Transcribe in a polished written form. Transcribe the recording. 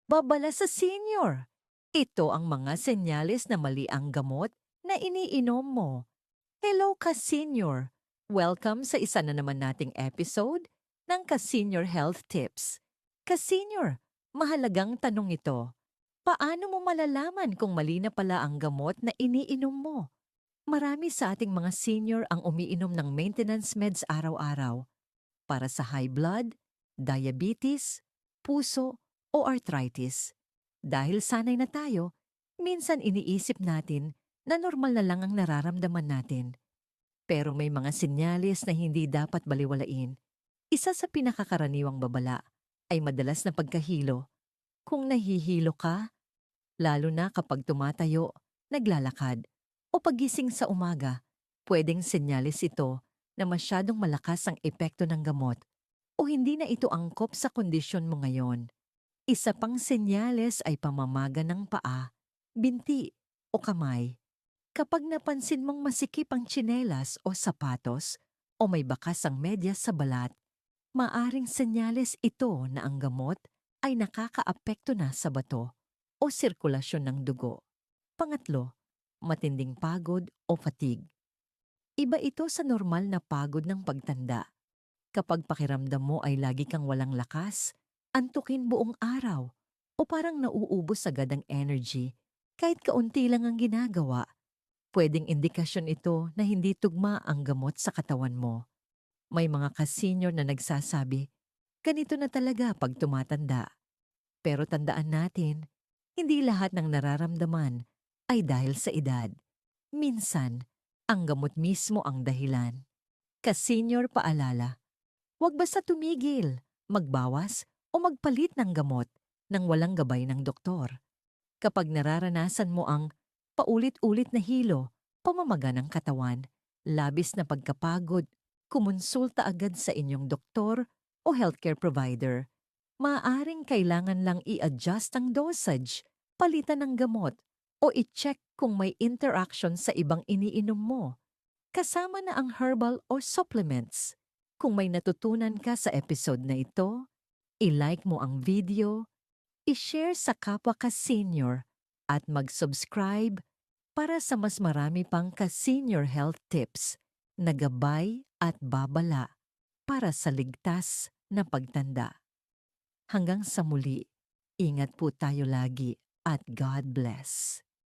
babala sa senior. Ito ang mga senyales na mali ang gamot na iniinom mo. Hello ka-senior! Welcome sa isa na naman nating episode ng Ka-Senior Health Tips. Ka-senior, mahalagang tanong ito. Paano mo malalaman kung mali na pala ang gamot na iniinom mo? Marami sa ating mga senior ang umiinom ng maintenance meds araw-araw para sa high blood, diabetes, puso o arthritis. Dahil sanay na tayo, minsan iniisip natin na normal na lang ang nararamdaman natin. Pero may mga senyales na hindi dapat baliwalain. Isa sa pinakakaraniwang babala ay madalas na pagkahilo. Kung nahihilo ka, lalo na kapag tumatayo, naglalakad, o pagising sa umaga, pwedeng senyales ito na masyadong malakas ang epekto ng gamot o hindi na ito angkop sa kondisyon mo ngayon. Isa pang senyales ay pamamaga ng paa, binti o kamay. Kapag napansin mong masikip ang tsinelas o sapatos o may bakas ang medyas sa balat, maaring senyales ito na ang gamot ay nakakaapekto na sa bato o sirkulasyon ng dugo. Pangatlo, matinding pagod o fatigue. Iba ito sa normal na pagod ng pagtanda. Kapag pakiramdam mo ay lagi kang walang lakas, antukin buong araw, o parang nauubos agad ang energy, kahit kaunti lang ang ginagawa, pwedeng indikasyon ito na hindi tugma ang gamot sa katawan mo. May mga ka-senior na nagsasabi, ganito na talaga pag tumatanda. Pero tandaan natin, hindi lahat ng nararamdaman ay dahil sa edad. Minsan, ang gamot mismo ang dahilan. Ka-senior paalala, huwag basta tumigil, magbawas o magpalit ng gamot nang walang gabay ng doktor. Kapag nararanasan mo ang paulit-ulit na hilo, pamamaga ng katawan, labis na pagkapagod, kumonsulta agad sa inyong doktor o healthcare provider. Maaaring kailangan lang i-adjust ang dosage, palitan ng gamot, o i-check kung may interaction sa ibang iniinom mo. Kasama na ang herbal o supplements. Kung may natutunan ka sa episode na ito, i-like mo ang video, i-share sa kapwa ka-senior, at mag-subscribe para sa mas marami pang ka-senior health tips na gabay at babala para sa ligtas na pagtanda. Hanggang sa muli, ingat po tayo lagi at God bless.